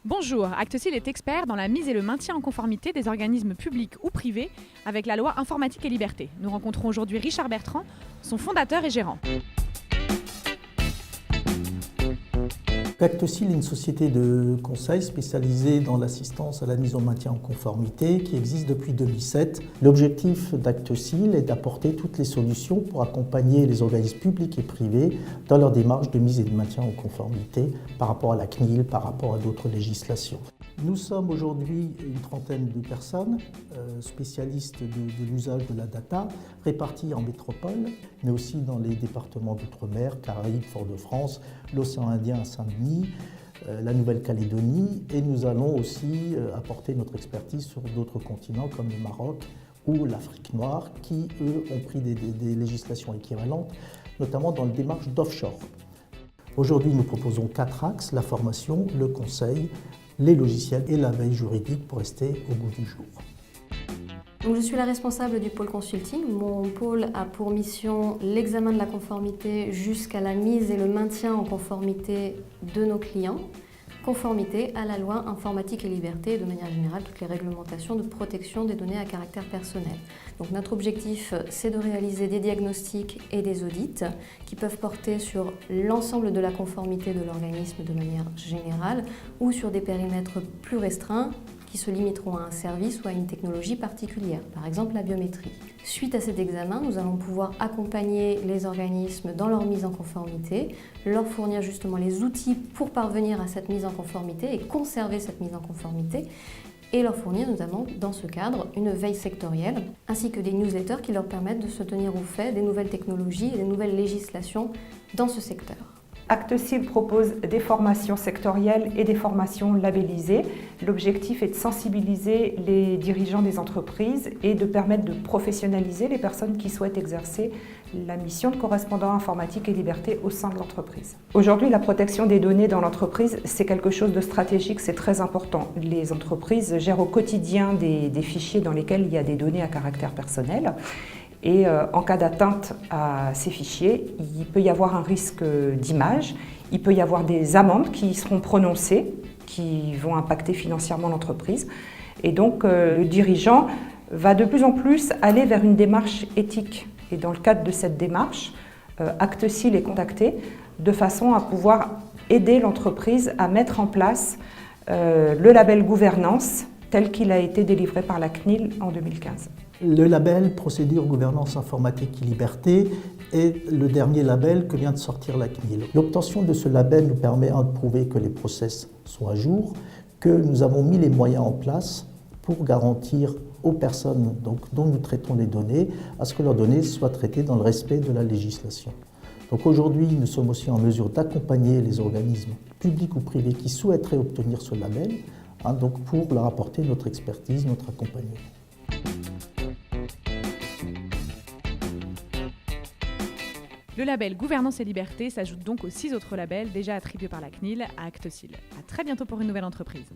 Bonjour, Actesil est expert dans la mise et le maintien en conformité des organismes publics ou privés avec la loi Informatique et Liberté. Nous rencontrons aujourd'hui Richard Bertrand, son fondateur et gérant. Actesil est une société de conseil spécialisée dans l'assistance à la mise au maintien en conformité qui existe depuis 2007. L'objectif d'Actesil est d'apporter toutes les solutions pour accompagner les organismes publics et privés dans leur démarche de mise et de maintien en conformité par rapport à la CNIL, par rapport à d'autres législations. Nous sommes aujourd'hui une trentaine de personnes spécialistes de l'usage de la data, réparties en métropole, mais aussi dans les départements d'outre-mer, Caraïbes, Fort-de-France, l'océan Indien à Saint-Denis, la Nouvelle-Calédonie, et nous allons aussi apporter notre expertise sur d'autres continents comme le Maroc ou l'Afrique noire, qui, eux, ont pris des législations équivalentes, notamment dans le démarche d'offshore. Aujourd'hui, nous proposons 4 axes, la formation, le conseil, les logiciels et la veille juridique pour rester au goût du jour. Donc, je suis la responsable du pôle consulting. Mon pôle a pour mission l'examen de la conformité jusqu'à la mise et le maintien en conformité de nos clients, conformité à la loi Informatique et Liberté et de manière générale toutes les réglementations de protection des données à caractère personnel. Donc notre objectif, c'est de réaliser des diagnostics et des audits qui peuvent porter sur l'ensemble de la conformité de l'organisme de manière générale ou sur des périmètres plus restreints qui se limiteront à un service ou à une technologie particulière, par exemple la biométrie. Suite à cet examen, nous allons pouvoir accompagner les organismes dans leur mise en conformité, leur fournir justement les outils pour parvenir à cette mise en conformité et conserver cette mise en conformité, et leur fournir notamment dans ce cadre une veille sectorielle, ainsi que des newsletters qui leur permettent de se tenir au fait des nouvelles technologies et des nouvelles législations dans ce secteur. Actesil propose des formations sectorielles et des formations labellisées. L'objectif est de sensibiliser les dirigeants des entreprises et de permettre de professionnaliser les personnes qui souhaitent exercer la mission de correspondant informatique et liberté au sein de l'entreprise. Aujourd'hui, la protection des données dans l'entreprise, c'est quelque chose de stratégique, c'est très important. Les entreprises gèrent au quotidien des fichiers dans lesquels il y a des données à caractère personnel. Et en cas d'atteinte à ces fichiers, il peut y avoir un risque d'image, il peut y avoir des amendes qui seront prononcées, qui vont impacter financièrement l'entreprise. Et donc le dirigeant va de plus en plus aller vers une démarche éthique. Et dans le cadre de cette démarche, Actesil est contacté de façon à pouvoir aider l'entreprise à mettre en place le label gouvernance tel qu'il a été délivré par la CNIL en 2015. Le label Procédure Gouvernance Informatique et Liberté est le dernier label que vient de sortir la CNIL. L'obtention de ce label nous permet de prouver que les process sont à jour, que nous avons mis les moyens en place pour garantir aux personnes dont nous traitons les données à ce que leurs données soient traitées dans le respect de la législation. Donc aujourd'hui, nous sommes aussi en mesure d'accompagner les organismes publics ou privés qui souhaiteraient obtenir ce label, donc pour leur apporter notre expertise, notre accompagnement. Le label Gouvernance et Liberté s'ajoute donc aux 6 autres labels déjà attribués par la CNIL à Actesil. À très bientôt pour une nouvelle entreprise.